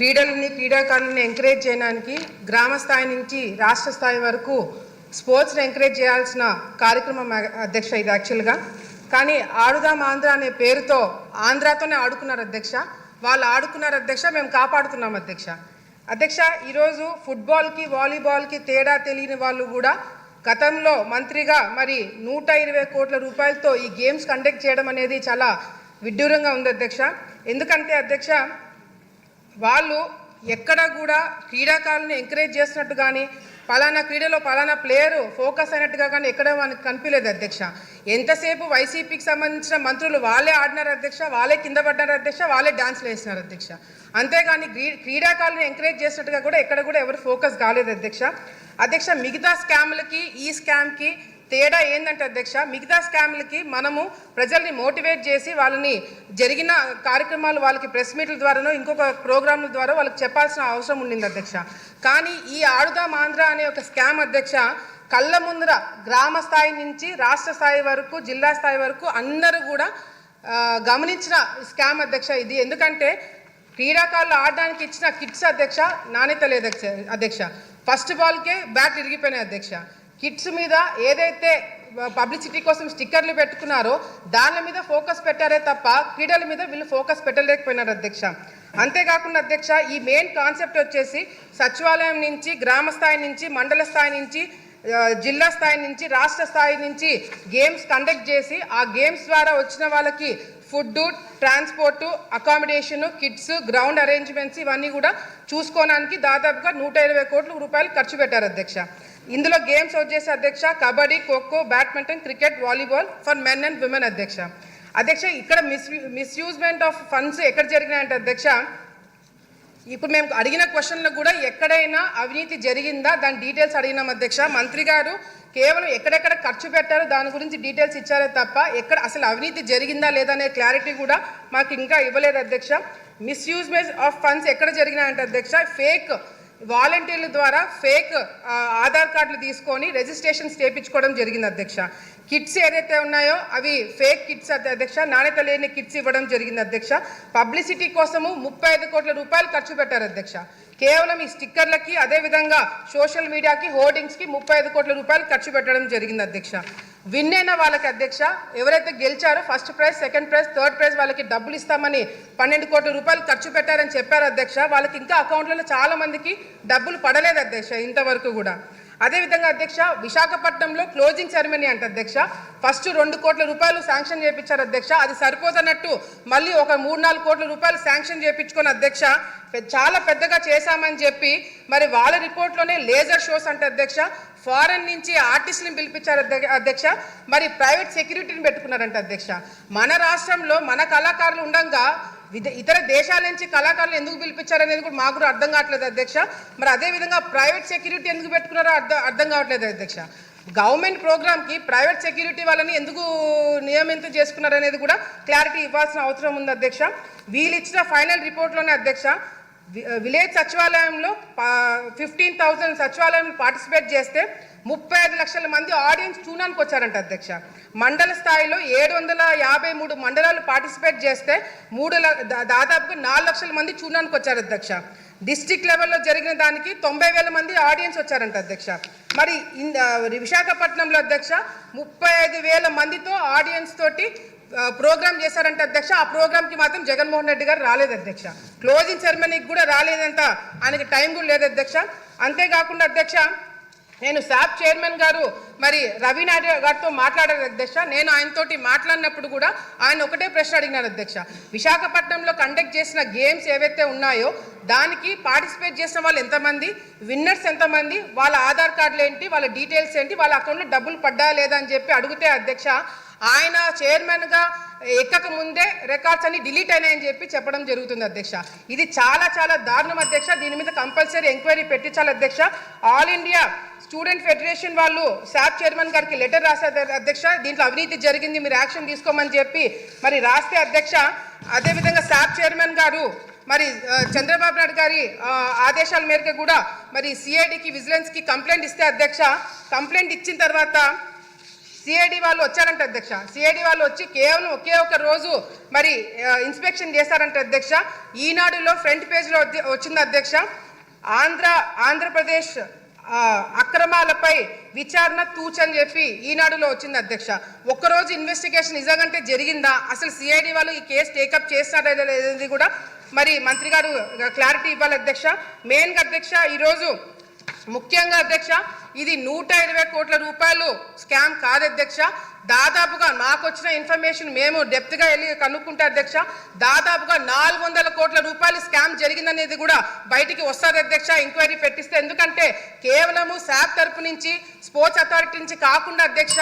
క్రీడాకారులని encourage చేయడానికి గ్రామ స్థాయి నుంచి రాష్ట్ర స్థాయి వరకు స్పోర్ట్స్ని ఎంకరేజ్ చేయాల్సిన కార్యక్రమం అధ్యక్ష ఇది యాక్చువల్గా. కానీ ఆడుదాం ఆంధ్ర అనే పేరుతో ఆంధ్రాతోనే ఆడుకున్నారు అధ్యక్ష. వాళ్ళు ఆడుకున్నారు అధ్యక్ష, మేము కాపాడుతున్నాం అధ్యక్ష. ఈరోజు ఫుట్బాల్కి వాలీబాల్కి తేడా తెలియని వాళ్ళు కూడా గతంలో మంత్రిగా మరి 120 కోట్ల రూపాయలతో ఈ గేమ్స్ కండక్ట్ చేయడం అనేది చాలా విడ్డూరంగా ఉంది అధ్యక్ష. ఎందుకంటే అధ్యక్ష వాళ్ళు ఎక్కడ కూడా క్రీడాకారులను ఎంకరేజ్ చేసినట్టు కానీ పలానా క్రీడలో పలానా ప్లేయరు ఫోకస్ అయినట్టుగా కానీ ఎక్కడ మనకు కనిపించలేదు అధ్యక్ష. ఎంతసేపు వైసీపీకి సంబంధించిన మంత్రులు వాళ్ళే ఆడినారు అధ్యక్ష, వాళ్ళే కింద పడ్డారు అధ్యక్ష, వాళ్ళే డాన్స్లు వేసినారు అధ్యక్ష. అంతేగాని క్రీడాకారులను ఎంకరేజ్ చేసినట్టుగా కూడా ఎక్కడ కూడా ఎవరు ఫోకస్ కాలేదు అధ్యక్ష. మిగతా స్కామ్లకి ఈ స్కామ్కి తేడా ఏంటంటే అధ్యక్ష, మిగతా స్కామ్లకి మనము ప్రజల్ని మోటివేట్ చేసి వాళ్ళని జరిగిన కార్యక్రమాలు వాళ్ళకి ప్రెస్ మీట్ల ద్వారానో ఇంకొక ప్రోగ్రాంల ద్వారా వాళ్ళకి చెప్పాల్సిన అవసరం ఉండింది అధ్యక్ష. కానీ ఈ ఆడుదాం ఆంధ్ర అనే ఒక స్కామ్ అధ్యక్ష కళ్ళ ముందర గ్రామ స్థాయి నుంచి రాష్ట్ర స్థాయి వరకు జిల్లా స్థాయి వరకు అందరూ కూడా గమనించిన స్కామ్ అధ్యక్ష ఇది. ఎందుకంటే క్రీడాకారులు ఆడడానికి ఇచ్చిన కిట్స్ అధ్యక్ష నాణ్యత లేదు అధ్యక్ష. ఫస్ట్ బాల్కే బ్యాట్ ఇరిగిపోయినాయి అధ్యక్ష. కిట్స్ మీద ఏదైతే పబ్లిసిటీ కోసం స్టిక్కర్లు పెట్టుకున్నారో దాని మీద ఫోకస్ పెట్టారే తప్ప క్రీడల మీద వీళ్ళు ఫోకస్ పెట్టలేకపోయినారు అధ్యక్ష. అంతేకాకుండా అధ్యక్ష ఈ మెయిన్ కాన్సెప్ట్ వచ్చేసి సచివాలయం నుంచి గ్రామ స్థాయి నుంచి మండల స్థాయి నుంచి జిల్లా స్థాయి నుంచి రాష్ట్ర స్థాయి నుంచి గేమ్స్ కండక్ట్ చేసి ఆ గేమ్స్ ద్వారా వచ్చిన వాళ్ళకి food, transport, accommodation, kits, ground arrangements ఇవన్నీ కూడా చూసుకోవడానికి దాదాపుగా 120 కోట్ల రూపాయలు ఖర్చు పెట్టారు అధ్యక్ష. ఇందులో గేమ్స్ వచ్చేసి అధ్యక్ష kabaddi, kho kho, badminton, cricket, volleyball for men and women అధ్యక్ష. ఇక్కడ మిస్యూజ్మెంట్ ఆఫ్ ఫండ్స్ ఎక్కడ జరిగినాయంటే అధ్యక్ష ఇప్పుడు మేము అడిగిన క్వశ్చన్లకు కూడా ఎక్కడైనా అవినీతి జరిగిందా దాని డీటెయిల్స్ అడిగినాం అధ్యక్ష. మంత్రి గారు కేవలం ఎక్కడెక్కడ ఖర్చు పెట్టారో దాని గురించి డీటెయిల్స్ ఇచ్చారే తప్ప ఎక్కడ అసలు అవినీతి జరిగిందా లేదా అనే క్లారిటీ కూడా మాకు ఇంకా ఇవ్వలేదు అధ్యక్ష. మిస్యూజ్మెంట్ ఆఫ్ ఫండ్స్ ఎక్కడ జరిగినాయంటే అధ్యక్ష ఫేక్ వాలంటీర్ల ద్వారా ఫేక్ ఆధార్ కార్డులు తీసుకొని రిజిస్ట్రేషన్స్ చేయించుకోవడం జరిగింది అధ్యక్ష. కిట్స్ ఏదైతే ఉన్నాయో అవి ఫేక్ కిట్స్ అధ్యక్ష, నాణ్యత లేని కిట్స్ ఇవ్వడం జరిగింది అధ్యక్ష. పబ్లిసిటీ కోసము 35 కోట్ల రూపాయలు ఖర్చు పెట్టారు అధ్యక్ష. కేవలం ఈ స్టిక్కర్లకి అదేవిధంగా సోషల్ మీడియాకి హోర్డింగ్స్కి 35 కోట్ల రూపాయలు ఖర్చు పెట్టడం జరిగింది అధ్యక్ష. విన్ అయిన వాళ్ళకి అధ్యక్ష ఎవరైతే గెలిచారో first prize, second prize, third prize వాళ్ళకి డబ్బులు ఇస్తామని 12 కోట్ల రూపాయలు ఖర్చు పెట్టారని చెప్పారు అధ్యక్ష. వాళ్ళకి ఇంకా అకౌంట్లలో చాలా మందికి డబ్బులు పడలేదు అధ్యక్ష ఇంతవరకు కూడా. అదేవిధంగా అధ్యక్ష విశాఖపట్నంలో క్లోజింగ్ సెరమనీ అంటే అధ్యక్ష ఫస్ట్ 2 కోట్ల రూపాయలు శాంక్షన్ చేయించారు అధ్యక్ష. అది సరిపోతున్నట్టు మళ్ళీ ఒక 3-4 కోట్ల రూపాయలు శాంక్షన్ చేయించుకొని అధ్యక్ష చాలా పెద్దగా చేశామని చెప్పి మరి వాళ్ళ రిపోర్ట్లోనే లేజర్ షోస్ అంటే అధ్యక్ష ఫారెన్ నుంచి ఆర్టిస్టులను పిలిపించారు అధ్యక్ష. మరి ప్రైవేట్ సెక్యూరిటీని పెట్టుకున్నారంట అధ్యక్ష. మన రాష్ట్రంలో మన కళాకారులు ఉండగా ఇతర దేశాల నుంచి కళాకారులు ఎందుకు పిలిపించారనేది కూడా మాకు కూడా అర్థం కావట్లేదు అధ్యక్ష. మరి అదేవిధంగా ప్రైవేట్ సెక్యూరిటీ ఎందుకు పెట్టుకున్నారో అర్థం కావట్లేదు అధ్యక్ష. గవర్నమెంట్ ప్రోగ్రామ్కి ప్రైవేట్ సెక్యూరిటీ వాళ్ళని ఎందుకు నియమితం చేసుకున్నారనేది కూడా క్లారిటీ ఇవ్వాల్సిన అవసరం ఉంది అధ్యక్ష. వీళ్ళు ఇచ్చిన ఫైనల్ రిపోర్ట్లోనే అధ్యక్ష విలేజ్ సచివాలయంలో 15,000 సచివాలయంలో పార్టిసిపేట్ చేస్తే 35 లక్షల మంది ఆడియన్స్ చూడడానికి వచ్చారంట అధ్యక్ష. మండల స్థాయిలో 753 మండలాలు పార్టిసిపేట్ చేస్తే దాదాపుగా 4 లక్షల మంది చూడడానికి వచ్చారు అధ్యక్ష. డిస్ట్రిక్ట్ లెవెల్లో జరిగిన దానికి 90,000 మంది ఆడియన్స్ వచ్చారంట అధ్యక్ష. మరి విశాఖపట్నంలో అధ్యక్ష 35,000 మందితో ఆడియన్స్ తోటి ప్రోగ్రామ్ చేశారంటే అధ్యక్ష. ఆ ప్రోగ్రామ్కి మాత్రం జగన్మోహన్ రెడ్డి గారు రాలేదు అధ్యక్ష. క్లోజింగ్ సెరమనీకి కూడా రాలేదంట, ఆయనకి టైం కూడా లేదు అధ్యక్ష. అంతేకాకుండా అధ్యక్ష నేను శాప్ చైర్మన్ గారు మరి రవి నాయుడు గారితో మాట్లాడారు అధ్యక్ష. నేను ఆయనతోటి మాట్లాడినప్పుడు కూడా ఆయన ఒకటే ప్రశ్న అడిగినారు అధ్యక్ష. విశాఖపట్నంలో కండక్ట్ చేసిన గేమ్స్ ఏవైతే ఉన్నాయో దానికి పార్టిసిపేట్ చేసిన వాళ్ళు ఎంతమంది, విన్నర్స్ ఎంతమంది, వాళ్ళ ఆధార్ కార్డులు ఏంటి, వాళ్ళ డీటెయిల్స్ ఏంటి, వాళ్ళ అకౌంట్లో డబ్బులు పడ్డా లేదా అని చెప్పి అడిగితే అధ్యక్ష ఆయన చైర్మన్గా ఎక్కక ముందే రికార్డ్స్ అన్ని డిలీట్ అయినాయని చెప్పి చెప్పడం జరుగుతుంది అధ్యక్ష. ఇది చాలా చాలా దారుణం అధ్యక్ష. దీని మీద కంపల్సరీ ఎంక్వైరీ పెట్టించాలి అధ్యక్ష. ఆల్ ఇండియా స్టూడెంట్ ఫెడరేషన్ వాళ్ళు శాప్ చైర్మన్ గారికి లెటర్ రాశారు అధ్యక్ష. దీంట్లో అవినీతి జరిగింది, మీరు యాక్షన్ తీసుకోమని చెప్పి మరి రాస్తే అధ్యక్ష. అదేవిధంగా శాప్ చైర్మన్ గారు మరి చంద్రబాబు నాయుడు గారి ఆదేశాల మేరకు కూడా మరి సిఐడికి విజిలెన్స్కి కంప్లైంట్ ఇస్తే అధ్యక్ష కంప్లైంట్ ఇచ్చిన తర్వాత సిఐడి వాళ్ళు వచ్చారంట అధ్యక్ష. సిఐడి వాళ్ళు వచ్చి కేవలం ఒకే ఒక రోజు మరి ఇన్స్పెక్షన్ చేశారంట అధ్యక్ష. ఈనాడులో ఫ్రంట్ పేజ్లో వచ్చింది అధ్యక్ష. ఆంధ్రప్రదేశ్ అక్రమాలపై విచారణ తూచని చెప్పి ఈనాడులో వచ్చింది అధ్యక్ష. ఒక్కరోజు ఇన్వెస్టిగేషన్ నిజంగానే జరిగిందా, అసలు సిఐడి వాళ్ళు ఈ కేసు టేకప్ చేస్తారా లేదనేది కూడా మరి మంత్రి గారు క్లారిటీ ఇవ్వాలి అధ్యక్ష. మెయిన్గా అధ్యక్ష ఈరోజు ముఖ్యంగా అధ్యక్ష ఇది 120 కోట్ల రూపాయలు స్కామ్ కాదు అధ్యక్ష. దాదాపుగా మాకు వచ్చిన ఇన్ఫర్మేషన్ మేము డెప్త్గా వెళ్ళి కనుక్కుంటే అధ్యక్ష దాదాపుగా 400 కోట్ల రూపాయలు స్కామ్ జరిగిందనేది కూడా బయటికి వస్తుంది అధ్యక్ష ఎంక్వైరీ పెట్టిస్తే. ఎందుకంటే కేవలము శాప్ తరపు నుంచి స్పోర్ట్స్ అథారిటీ నుంచి కాకుండా అధ్యక్ష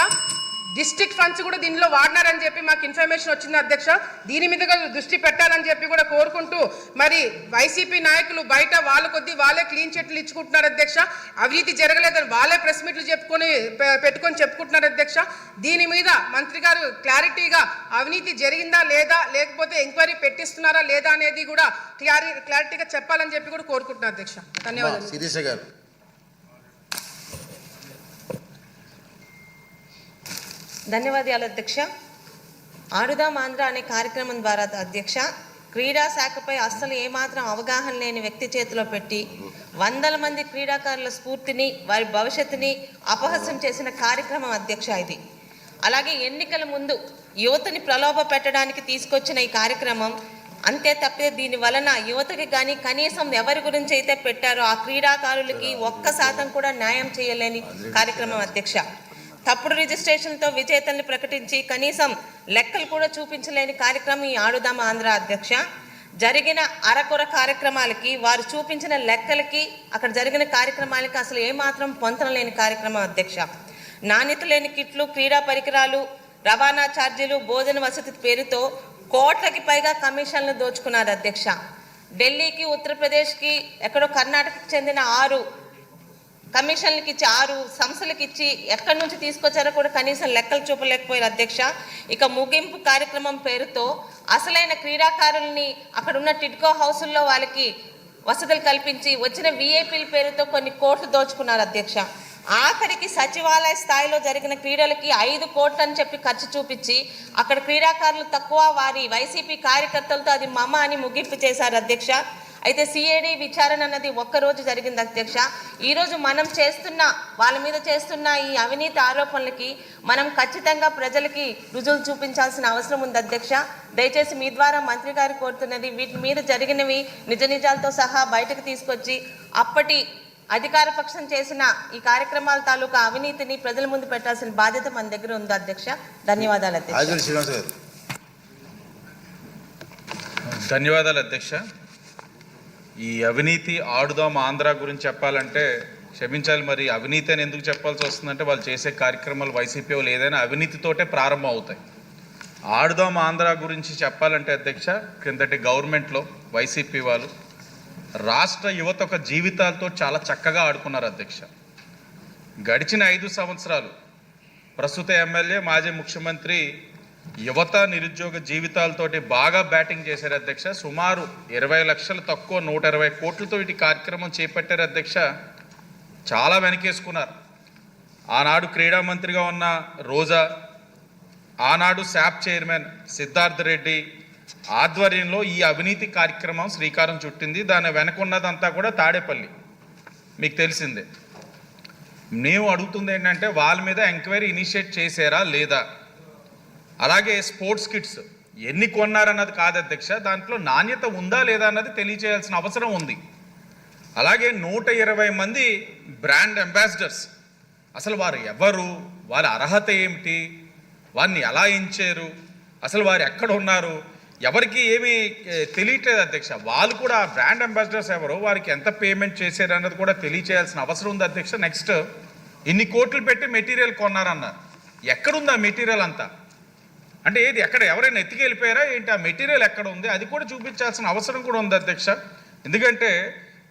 డిస్ట్రిక్ట్ ఫండ్స్ కూడా దీనిలో వాడినారని చెప్పి మాకు ఇన్ఫర్మేషన్ వచ్చింది అధ్యక్ష. దీని మీద దృష్టి పెట్టాలని చెప్పి కూడా కోరుకుంటూ మరి వైసీపీ నాయకులు బయట వాళ్ళ కొద్దీ వాళ్ళే క్లీన్ చిట్లు ఇచ్చుకుంటున్నారు అధ్యక్ష. అవినీతి జరగలేదని వాళ్ళే ప్రెస్ మీట్లు పెట్టుకొని చెప్పుకుంటున్నారు అధ్యక్ష. దీని మీద మంత్రి గారు క్లారిటీగా అవినీతి జరిగిందా లేదా, లేకపోతే ఎంక్వైరీ పెట్టిస్తున్నారా లేదా అనేది కూడా క్లారిటీగా చెప్పాలని చెప్పి కూడా కోరుకుంటున్నారు అధ్యక్ష. ధన్యవాదాలు. ధన్యవాదాలు అధ్యక్ష. ఆడుదాం ఆంధ్ర అనే కార్యక్రమం ద్వారా అధ్యక్ష క్రీడా శాఖపై అస్సలు ఏమాత్రం అవగాహన లేని వ్యక్తి చేతిలో పెట్టి వందల మంది క్రీడాకారుల స్ఫూర్తిని వారి భవిష్యత్తుని అపహాస్యం చేసిన కార్యక్రమం అధ్యక్ష ఇది. అలాగే ఎన్నికల ముందు యువతని ప్రలోభ పెట్టడానికి తీసుకొచ్చిన ఈ కార్యక్రమం అంతే తప్పితే దీని వలన యువతకి కానీ కనీసం ఎవరి గురించి అయితే పెట్టారో ఆ క్రీడాకారులకి 1% కూడా న్యాయం చేయలేని కార్యక్రమం అధ్యక్ష. తప్పుడు రిజిస్ట్రేషన్తో విజేతల్ని ప్రకటించి కనీసం లెక్కలు కూడా చూపించలేని కార్యక్రమం ఈ ఆడుదాం ఆంధ్ర అధ్యక్ష. జరిగిన అరకొర కార్యక్రమాలకి వారు చూపించిన లెక్కలకి అక్కడ జరిగిన కార్యక్రమాలకి అసలు ఏమాత్రం పొంతన లేని కార్యక్రమం అధ్యక్ష. నాణ్యత లేని కిట్లు, క్రీడా పరికరాలు, రవాణా ఛార్జీలు, భోజన వసతి పేరుతో కోట్లకి పైగా కమిషన్లు దోచుకున్నారు అధ్యక్ష. ఢిల్లీకి, ఉత్తరప్రదేశ్కి, ఎక్కడో కర్ణాటకకి చెందిన 6 కమిషన్లకి ఇచ్చి 6 సంస్థలకు ఇచ్చి ఎక్కడి నుంచి తీసుకొచ్చారో కూడా కనీసం లెక్కలు చూపలేకపోయారు అధ్యక్ష. ఇక ముగింపు కార్యక్రమం పేరుతో అసలైన క్రీడాకారుల్ని అక్కడ ఉన్న టిడ్కో హౌసుల్లో వాళ్ళకి వసతులు కల్పించి వచ్చిన విఐపీల పేరుతో కొన్ని కోట్లు దోచుకున్నారు అధ్యక్ష. ఆఖరికి సచివాలయ స్థాయిలో జరిగిన క్రీడలకి 5 కోట్లు అని చెప్పి ఖర్చు చూపించి అక్కడ క్రీడాకారులు తక్కువ, వారి వైసీపీ కార్యకర్తలతో అది మమ అని ముగింపు చేశారు అధ్యక్ష. అయితే సిఐడి విచారణ అన్నది ఒక్కరోజు జరిగింది అధ్యక్ష. ఈరోజు మనం వాళ్ళ మీద చేస్తున్న ఈ అవినీతి ఆరోపణలకి మనం ఖచ్చితంగా ప్రజలకి రుజువులు చూపించాల్సిన అవసరం ఉంది అధ్యక్ష. దయచేసి మీ ద్వారా మంత్రి గారు కోరుతున్నది వీటి మీద జరిగినవి నిజాలతో సహా బయటకు తీసుకొచ్చి అప్పటి అధికార పక్షం చేసిన ఈ కార్యక్రమాల తాలూకా అవినీతిని ప్రజల ముందు పెట్టాల్సిన బాధ్యత మన దగ్గర ఉంది అధ్యక్ష. ధన్యవాదాలు అధ్యక్ష. ధన్యవాదాలు అధ్యక్ష. ఈ అవినీతి ఆడుదాం ఆంధ్ర గురించి చెప్పాలంటే క్షమించాలి, మరి అవినీతి అని ఎందుకు చెప్పాల్సి వస్తుందంటే వాళ్ళు చేసే కార్యక్రమాలు వైసీపీ వాళ్ళు ఏదైనా అవినీతితోటే ప్రారంభం అవుతాయి. ఆడుదాం ఆంధ్ర గురించి చెప్పాలంటే అధ్యక్ష క్రిందటి గవర్నమెంట్లో వైసీపీ వాళ్ళు రాష్ట్ర యువత ఒక జీవితాలతో చాలా చక్కగా ఆడుకున్నారు అధ్యక్ష. గడిచిన 5 సంవత్సరాలు ప్రస్తుత ఎమ్మెల్యే, మాజీ ముఖ్యమంత్రి యువత నిరుద్యోగ జీవితాలతోటి బాగా బ్యాటింగ్ చేశారు అధ్యక్ష. సుమారు 20 లక్షలు తక్కువ 120 కోట్లతో ఇటు కార్యక్రమం చేపట్టారు అధ్యక్ష. చాలా వెనకేసుకున్నారు. ఆనాడు క్రీడా మంత్రిగా ఉన్న రోజా, ఆనాడు శాప్ చైర్మన్ సిద్ధార్థ్ రెడ్డి ఆధ్వర్యంలో ఈ అవినీతి కార్యక్రమం శ్రీకారం చుట్టింది. దాని వెనకున్నదంతా కూడా తాడేపల్లి, మీకు తెలిసిందే. మేము అడుగుతుంది ఏంటంటే వాళ్ళ మీద ఎంక్వైరీ ఇనిషియేట్ చేశారా లేదా, అలాగే స్పోర్ట్స్ కిట్స్ ఎన్ని కొన్నారన్నది కాదు అధ్యక్ష, దాంట్లో నాణ్యత ఉందా లేదా అన్నది తెలియచేయాల్సిన అవసరం ఉంది. అలాగే 120 మంది బ్రాండ్ అంబాసిడర్స్, అసలు వారు ఎవరు, వారి అర్హత ఏమిటి, వారిని ఎలా ఎంచారు, అసలు వారు ఎక్కడ ఉన్నారు, ఎవరికి ఏమీ తెలియట్లేదు అధ్యక్ష. వాళ్ళు కూడా బ్రాండ్ అంబాసిడర్స్ ఎవరో, వారికి ఎంత పేమెంట్ చేశారు అన్నది కూడా తెలియచేయాల్సిన అవసరం ఉంది అధ్యక్ష. నెక్స్ట్ ఇన్ని కోట్లు పెట్టి మెటీరియల్ కొన్నారన్నారు, ఎక్కడుంది ఆ మెటీరియల్ అంతా? అంటే ఏది ఎక్కడ ఎవరైనా ఎత్తికి వెళ్ళిపోయారా ఏంటి? ఆ మెటీరియల్ ఎక్కడ ఉంది అది కూడా చూపించాల్సిన అవసరం కూడా ఉంది అధ్యక్ష. ఎందుకంటే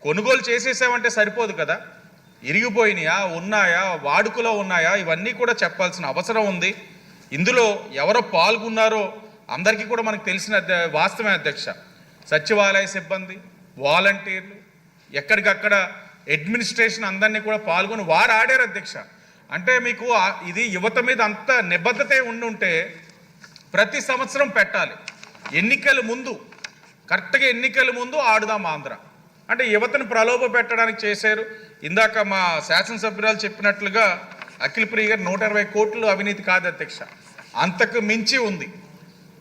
కొనుగోలు చేసేసామంటే సరిపోదు కదా, ఇరిగిపోయినాయా, ఉన్నాయా, వాడుకలో ఉన్నాయా, ఇవన్నీ కూడా చెప్పాల్సిన అవసరం ఉంది. ఇందులో ఎవరో పాల్గొన్నారో అందరికీ కూడా మనకు తెలిసిన వాస్తవమే అధ్యక్ష. సచివాలయ సిబ్బంది, వాలంటీర్లు, ఎక్కడికక్కడ అడ్మినిస్ట్రేషన్ అందరినీ కూడా పాల్గొని వారు ఆడారు అధ్యక్ష. అంటే మీకు ఇది యువత మీద అంత నిబద్ధతే ఉండుంటే ప్రతి సంవత్సరం పెట్టాలి. ఎన్నికల ముందు, కరెక్ట్గా ఎన్నికల ముందు ఆడుదాం ఆంధ్ర అంటే యువతను ప్రలోభ పెట్టడానికి చేశారు. ఇందాక మా శాసనసభ్యురాలు చెప్పినట్లుగా అఖిలప్రియ గారు 120 కోట్లు అవినీతి కాదు అధ్యక్ష, అంతకు మించి ఉంది.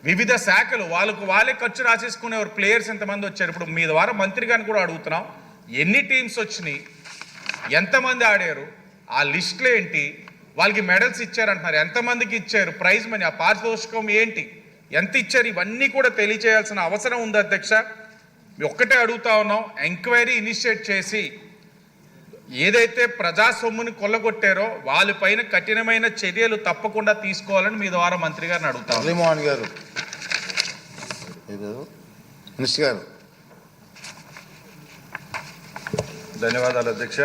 వివిధ శాఖలు వాళ్ళే ఖర్చు రాసేసుకునేవారు. ప్లేయర్స్ ఎంతమంది వచ్చారు? ఇప్పుడు మీ ద్వారా మంత్రి గారిని కూడా అడుగుతున్నాం, ఎన్ని టీమ్స్ వచ్చినాయి, ఎంతమంది ఆడారు, ఆ లిస్టులు ఏంటి, వాళ్ళకి మెడల్స్ ఇచ్చారంటున్నారు, ఎంతమందికి ఇచ్చారు, ప్రైజ్ మనీ, ఆ పారితోషికం ఏంటి, ఎంత ఇచ్చారు, ఇవన్నీ కూడా తెలియచేయాల్సిన అవసరం ఉంది అధ్యక్ష. ఒక్కటే అడుగుతా ఉన్నాం, ఎంక్వైరీ ఇనిషియేట్ చేసి ఏదైతే ప్రజా సొమ్ముని కొల్లగొట్టారో వాళ్ళపైన కఠినమైన చర్యలు తప్పకుండా తీసుకోవాలని మీ ద్వారా మంత్రి గారిని అడుగుతాం. మురళీమోహన్ గారు, మినిస్టర్ గారు. ధన్యవాదాలు అధ్యక్ష.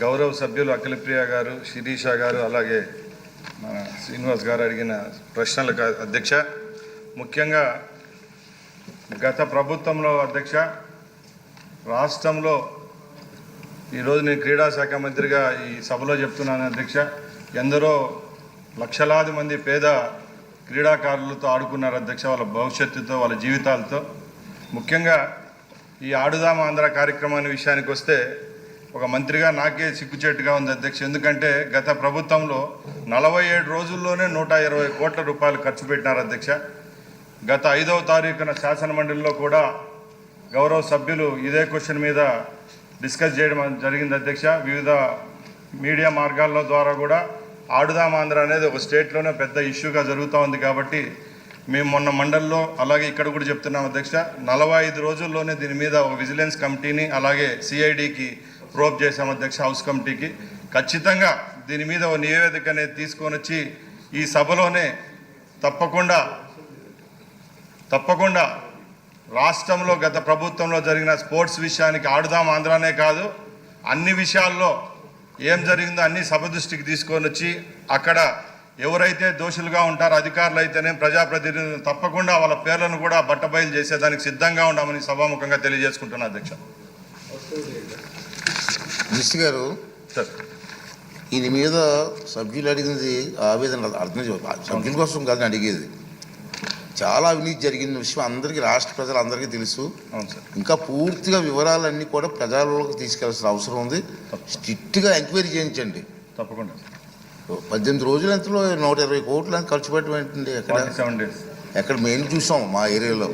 గౌరవ సభ్యులు అఖిలప్రియ గారు, శిరీష గారు, అలాగే మన శ్రీనివాస్ గారు అడిగిన ప్రశ్నలకు అధ్యక్ష, ముఖ్యంగా గత ప్రభుత్వంలో అధ్యక్ష రాష్ట్రంలో ఈరోజు నేను క్రీడా శాఖ మంత్రిగా ఈ సభలో చెప్తున్నాను అధ్యక్ష, ఎందరో లక్షలాది మంది పేద క్రీడాకారులతో ఆడుకున్నారు అధ్యక్ష, వాళ్ళ భవిష్యత్తుతో, వాళ్ళ జీవితాలతో. ముఖ్యంగా ఈ ఆడుదాం ఆంధ్ర కార్యక్రమాన్ని విషయానికి వస్తే ఒక మంత్రిగా నాకే సిగ్గుచేటుగా ఉంది అధ్యక్ష. ఎందుకంటే గత ప్రభుత్వంలో 47 రోజుల్లోనే 120 కోట్ల రూపాయలు ఖర్చు పెట్టినారు అధ్యక్ష. గత 5వ తారీఖున శాసనమండలిలో కూడా గౌరవ సభ్యులు ఇదే క్వశ్చన్ మీద డిస్కస్ చేయడం జరిగింది అధ్యక్ష. వివిధ మీడియా మార్గాల ద్వారా కూడా ఆడుదాం ఆంధ్ర అనేది ఒక స్టేట్లోనే పెద్ద ఇష్యూగా జరుగుతూ ఉంది. కాబట్టి మేము మొన్న మండలిలో అలాగే ఇక్కడ కూడా చెప్తున్నాం అధ్యక్ష, 45 రోజుల్లోనే దీని మీద ఒక విజిలెన్స్ కమిటీని అలాగే సిఐడికి ప్రోబ్ చేశాం అధ్యక్ష, హౌస్ కమిటీకి. ఖచ్చితంగా దీని మీద ఒక నివేదిక అనేది తీసుకొని వచ్చి ఈ సభలోనే తప్పకుండా రాష్ట్రంలో గత ప్రభుత్వంలో జరిగిన స్పోర్ట్స్ విషయానికి ఆడుదాం ఆంధ్రానే కాదు, అన్ని విషయాల్లో ఏం జరిగిందో అన్ని సభ దృష్టికి తీసుకొని వచ్చి అక్కడ ఎవరైతే దోషులుగా ఉంటారో అధికారులు అయితేనే ప్రజాప్రతినిధులు తప్పకుండా వాళ్ళ పేర్లను కూడా బట్టబయలు చేసేదానికి సిద్ధంగా ఉన్నామని సభాముఖంగా తెలియజేసుకుంటున్నా అధ్యక్ష. మినిస్టర్ గారు, సార్ దీని మీద సభ్యులు అడిగినది ఆవేదన అర్థం సభ్యుల కోసం కాదని అడిగేది. చాలా అవినీతి జరిగిన విషయం అందరికీ, రాష్ట్ర ప్రజలందరికీ తెలుసు. అవును సార్. ఇంకా పూర్తిగా వివరాలన్నీ కూడా ప్రజల్లోకి తీసుకెళ్లాల్సిన అవసరం ఉంది. స్ట్రిక్ట్గా ఎంక్వైరీ చేయించండి తప్పకుండా. 18 రోజులు ఎంతలో 120 కోట్లు అని ఖర్చు పెట్టమండి. ఎక్కడ 47 days ఎక్కడ మేము చూసాం మా ఏరియాలో.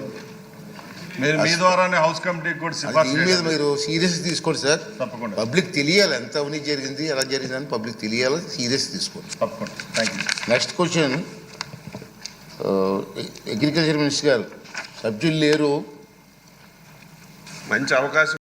మీరు మీ ద్వారానే హౌస్ కమిటీకి కూడా సిఫార్సు దీని మీద మీరు సీరియస్ తీసుకోండి సార్. తప్పకుండా. పబ్లిక్ తెలియాలి ఎంత అవినీతి జరిగింది, ఎలా జరిగిందని పబ్లిక్ తెలియాలి. సీరియస్ తీసుకోండి. తప్పకుండా. Thank you. Next question, agriculture minister గారు. సభ్యులు లేరు, మంచి అవకాశం